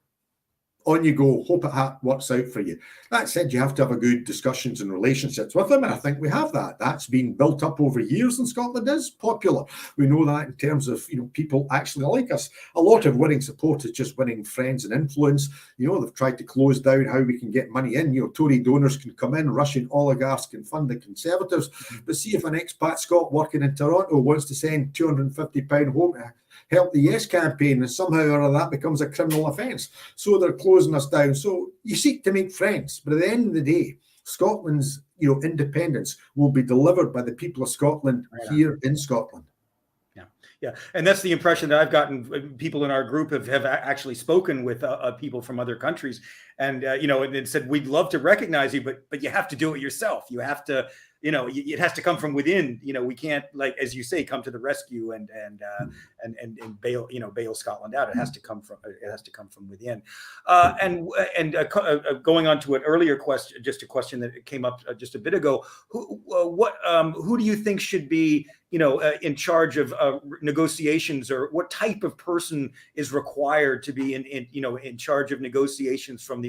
On you go. Hope it works out for you. That said, you have to have a good discussions and relationships with them, and I think we have that. That's been built up over years, and Scotland is popular. We know that in terms of people actually like us. A lot of winning support is just winning friends and influence. They've tried to close down how we can get money in. Tory donors can come in, Russian oligarchs can fund the Conservatives. But see if an expat Scot working in Toronto wants to send £250 home to help the Yes campaign, and somehow or other that becomes a criminal offence. So they're closing us down. So you seek to make friends, but at the end of the day, Scotland's independence will be delivered by the people of Scotland here in Scotland. Yeah, and that's the impression that I've gotten. People in our group have actually spoken with people from other countries, and and said we'd love to recognize you, but you have to do it yourself. You have to, it has to come from within. We can't, like as you say, come to the rescue and bail Scotland out. It has to come from within. Going on to an earlier question, just a question that came up just a bit ago. Who do you think should be in charge of negotiations, or what type of person is required to be in charge of negotiations from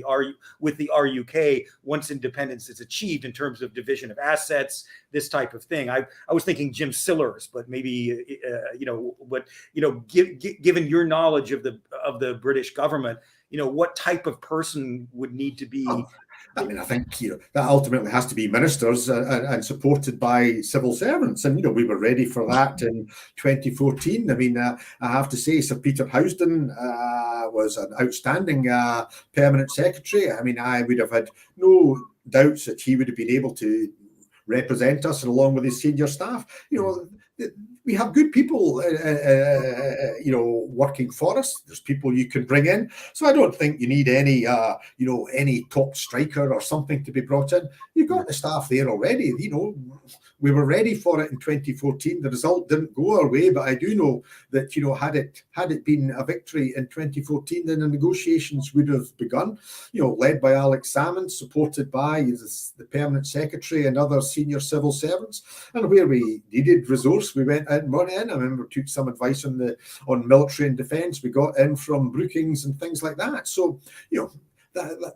with the RUK once independence is achieved in terms of division of assets, this type of thing? I was thinking Jim Sillars, but maybe given your knowledge of the British government, what type of person would need to be? I mean, I think that ultimately has to be ministers and supported by civil servants, and we were ready for that in 2014. I mean, I have to say, Sir Peter Housden was an outstanding permanent secretary. I mean, I would have had no doubts that he would have been able to represent us, and along with his senior staff. we have good people, working for us. There's people you can bring in. So I don't think you need any, any top striker or something to be brought in. You've got the staff there already. We were ready for it in 2014. The result didn't go our way, but I do know that, had it been a victory in 2014, then the negotiations would have begun, led by Alex Salmond, supported by the permanent secretary and other senior civil servants. And where we needed resource, we went in, run in. I remember took some advice on military and defence. We got in from Brookings and things like that. So,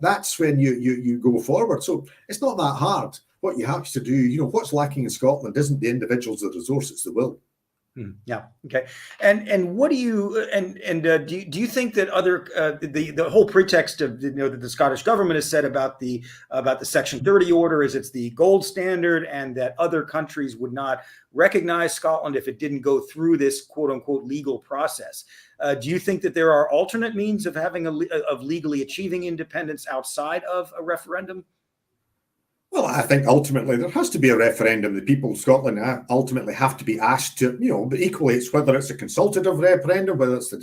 that's when you go forward. So it's not that hard. What you have to do, what's lacking in Scotland isn't the individuals or the resource, it's the will. Yeah. Okay. And what do you do you think that other the whole pretext of that the Scottish government has said about the Section 30 order is it's the gold standard, and that other countries would not recognize Scotland if it didn't go through this quote unquote legal process? Do you think that there are alternate means of having of legally achieving independence outside of a referendum? Well, I think ultimately there has to be a referendum. The people of Scotland ultimately have to be asked to, but equally it's whether it's a consultative referendum, whether it's a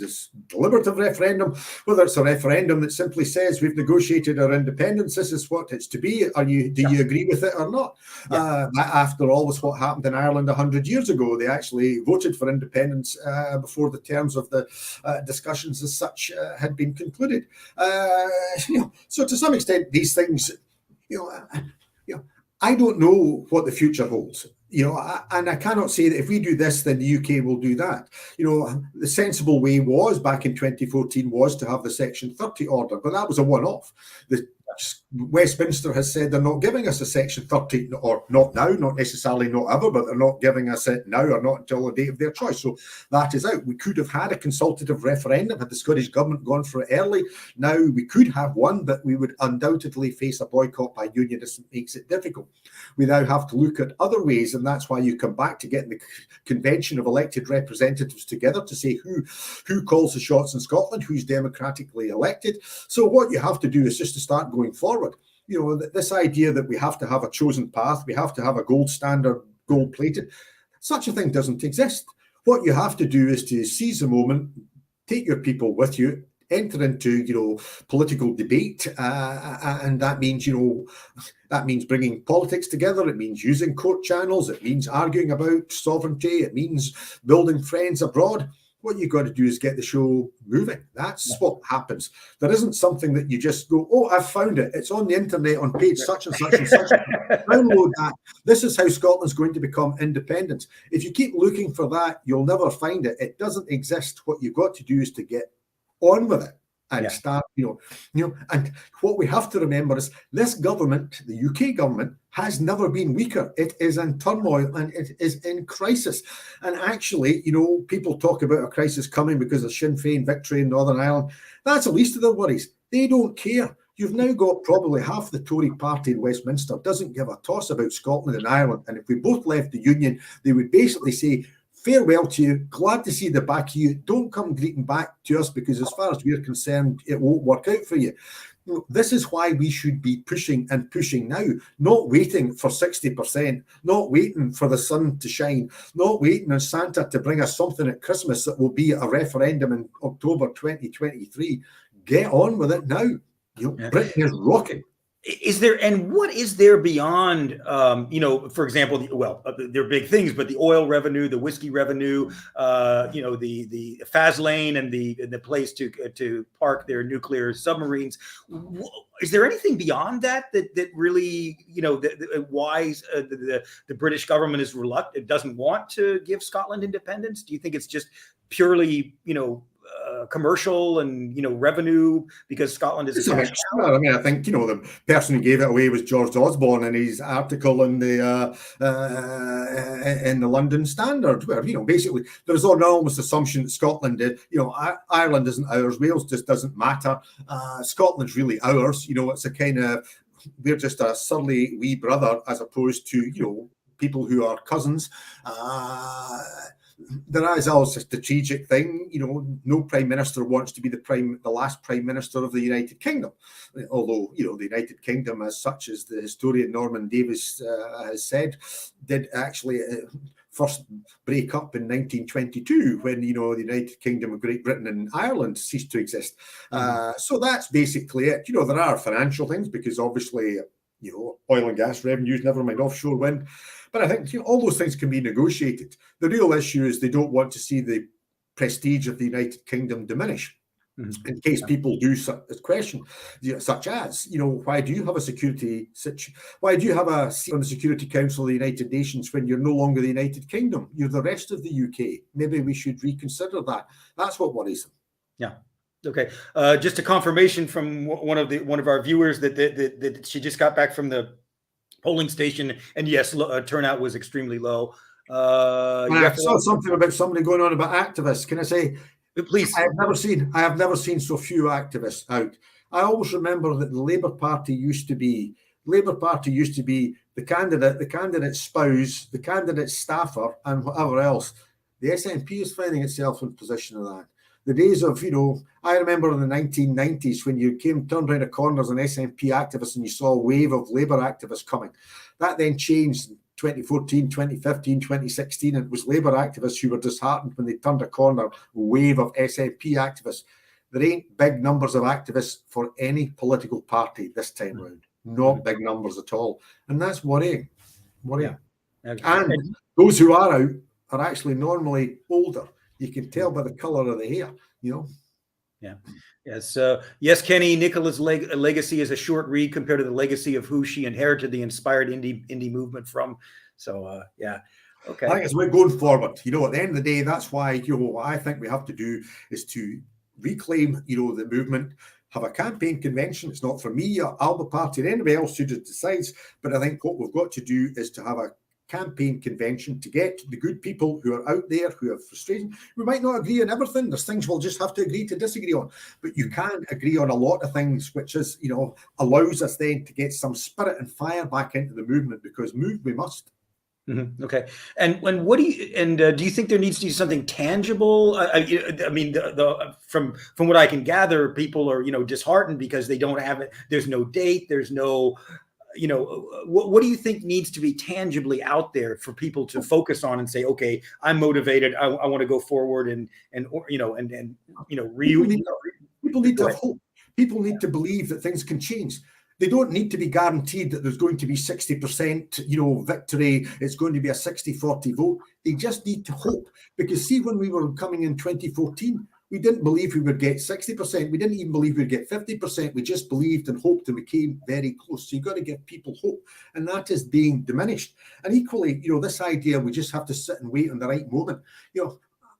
deliberative referendum, whether it's a referendum that simply says we've negotiated our independence, this is what it's to be. Do you agree with it or not? That, after all, was what happened in Ireland 100 years ago. They actually voted for independence before the terms of the discussions as such had been concluded. So to some extent, these things, I don't know what the future holds, and I cannot say that if we do this, then the UK will do that. The sensible way was back in 2014 was to have the Section 30 order, but that was a one-off. Westminster has said they're not giving us a Section 30, or not now, not necessarily not ever, but they're not giving us it now or not until the date of their choice. So that is out. We could have had a consultative referendum had the Scottish Government gone for it early. Now we could have one, but we would undoubtedly face a boycott by unionists. It makes it difficult. We now have to look at other ways, and that's why you come back to getting the convention of elected representatives together to say who calls the shots in Scotland, who's democratically elected. So what you have to do is just to start going forward. This idea that we have to have a chosen path, we have to have a gold standard, gold plated, such a thing doesn't exist. What you have to do is to seize the moment, take your people with you, enter into political debate, and that means bringing politics together. It means using court channels. It means arguing about sovereignty. It means building friends abroad. What you've got to do is get the show moving. That's what happens. There isn't something that you just go, oh, I've found it. It's on the internet on page such and such and such. Download that. This is how Scotland's going to become independent. If you keep looking for that, you'll never find it. It doesn't exist. What you've got to do is to get on with it and start, and what we have to remember is this government, the UK government, has never been weaker. It is in turmoil and it is in crisis. And actually, people talk about a crisis coming because of Sinn Féin victory in Northern Ireland. That's the least of their worries. They don't care. You've now got probably half the Tory party in Westminster doesn't give a toss about Scotland and Ireland. And if we both left the Union, they would basically say, farewell to you, glad to see the back of you. Don't come greeting back to us because as far as we're concerned, it won't work out for you. This is why we should be pushing now, not waiting for 60%, not waiting for the sun to shine, not waiting on Santa to bring us something at Christmas that will be a referendum in October 2023. Get on with it now. Britain is rocking. What is there beyond, for example, there are big things, but the oil revenue, the whiskey revenue, the Faz lane and the place to park their nuclear submarines. Is there anything beyond that really, why the British government is reluctant, doesn't want to give Scotland independence? Do you think it's just purely, commercial and revenue because Scotland is a cash cow? I think the person who gave it away was George Osborne in his article in the London Standard, where basically there's an almost assumption that Scotland, Ireland isn't ours, Wales just doesn't matter, Scotland's really ours. It's a kind of, we're just a surly wee brother as opposed to people who are cousins. There is also a strategic thing. No prime minister wants to be the last prime minister of the United Kingdom. Although, the United Kingdom, as such as the historian Norman Davies has said, did actually first break up in 1922 when, the United Kingdom of Great Britain and Ireland ceased to exist. So that's basically it. There are financial things because obviously, oil and gas revenues, never mind offshore wind. But I think all those things can be negotiated. The real issue is they don't want to see the prestige of the United Kingdom diminish. In case people do question, such as, why do you have a why do you have a seat on the Security Council of the United Nations when you're no longer the United Kingdom? You're the rest of the UK. Maybe we should reconsider that. That's what worries them. Yeah. Okay. Just a confirmation from one of our viewers that she just got back from the polling station, and yes, turnout was extremely low. I saw something about somebody going on about activists. Can I say? Please. I have never seen so few activists out. I always remember that the Labour Party used to be the candidate's spouse, the candidate's staffer, and whatever else. The SNP is finding itself in position of that. The days of, I remember in the 1990s when you turned around a corner as an SNP activist and you saw a wave of Labour activists coming. That then changed 2014, 2015, 2016, and it was Labour activists who were disheartened when they turned a corner, a wave of SNP activists. There ain't big numbers of activists for any political party this time round. Not big numbers at all. And that's worrying. Yeah. And those who are out are actually normally older. You can tell by the colour of the hair, Yeah. Yes. Yes, Kenny, Nicola's legacy is a short read compared to the legacy of who she inherited the inspired indie movement from. So, yeah. Okay. I think as we're going forward, at the end of the day, that's why, what I think we have to do is to reclaim, the movement, have a campaign convention. It's not for me or Alba Party or anybody else who decides, but I think what we've got to do is to have a campaign convention to get the good people who are out there who have frustration. We might not agree on everything. There's things we'll just have to agree to disagree on, but you can agree on a lot of things, which is, allows us then to get some spirit and fire back into the movement, because move we must. Okay. And what do you think there needs to be something tangible? I mean, from what I can gather, people are, disheartened because they don't have it. There's no date. There's no, what do you think needs to be tangibly out there for people to focus on and say, okay, I'm motivated. I want to go forward people need to have hope. People need to believe that things can change. They don't need to be guaranteed that there's going to be 60%, victory. It's going to be a 60-40 vote. They just need to hope. Because see, when we were coming in 2014, we didn't believe we would get 60%. We didn't even believe we'd get 50%. We just believed and hoped, and we came very close. So you've got to give people hope. And that is being diminished. And equally, this idea, we just have to sit and wait on the right moment.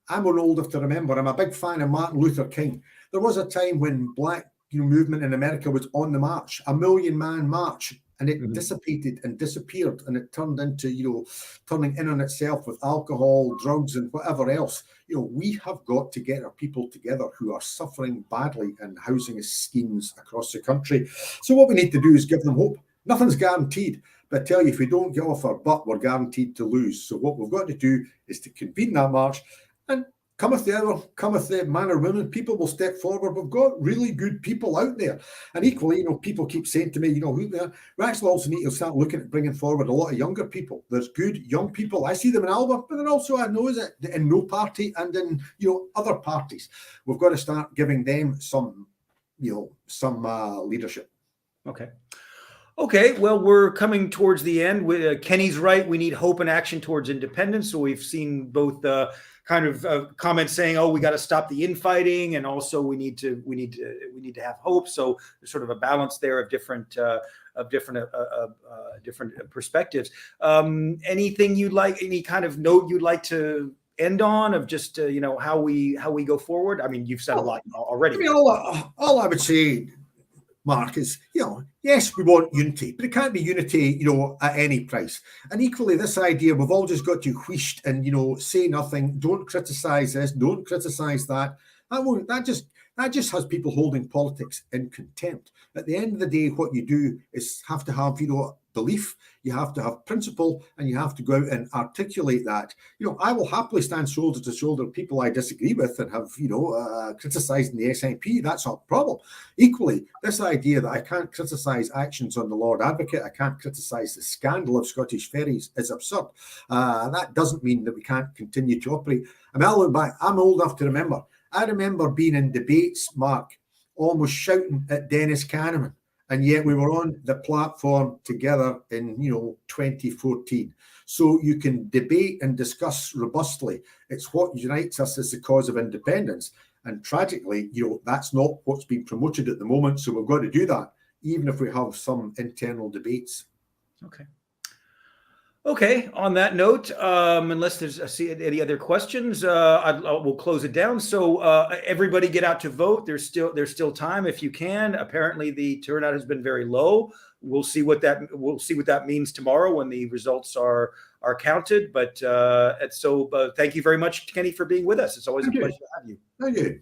I'm old enough to remember, I'm a big fan of Martin Luther King. There was a time when black movement in America was on the march, a 1 million man march, and it dissipated and disappeared, and it turned into, turning in on itself with alcohol, drugs, and whatever else. We have got to get our people together who are suffering badly in housing schemes across the country. So what we need to do is give them hope. Nothing's guaranteed, but I tell you, if we don't get off our butt, we're guaranteed to lose. So what we've got to do is to convene that march, and cometh the hour, cometh the man or woman, people will step forward. We've got really good people out there. And equally, people keep saying to me, who they are. We actually also need to start looking at bringing forward a lot of younger people. There's good young people. I see them in Alba, but then also I know that in no party and in, other parties. We've got to start giving them some leadership. Okay, well, we're coming towards the end. Kenny's right. We need hope and action towards independence. So we've seen both kind of comments saying, "Oh, we got to stop the infighting," and also we need to have hope. So there's sort of a balance there of different perspectives. Anything you'd like? Any kind of note you'd like to end on of just how we go forward? I mean, you've said a lot already. All I would say, Mark, is, yes, we want unity, but it can't be unity, at any price. And equally, this idea, we've all just got to wheesht and, say nothing, don't criticise this, don't criticise that. That just has people holding politics in contempt. At the end of the day, what you do is have to have, belief, you have to have principle, and you have to go out and articulate that. I will happily stand shoulder to shoulder with people I disagree with and have, criticised in the SNP. That's not a problem. Equally, this idea that I can't criticise actions on the Lord Advocate, I can't criticise the scandal of Scottish ferries is absurd. That doesn't mean that we can't continue to operate. I'm old enough to remember. I remember being in debates, Mark, almost shouting at Dennis Kahneman. And yet we were on the platform together in, 2014. So you can debate and discuss robustly. It's what unites us as the cause of independence. And tragically, that's not what's being promoted at the moment. So we've got to do that, even if we have some internal debates. Okay. On that note, unless there's any other questions, we'll close it down. So everybody get out to vote. There's still time if you can. Apparently, the turnout has been very low. We'll see what that means tomorrow when the results are counted. But thank you very much, Kenny, for being with us. It's always a pleasure to have you. Thank you.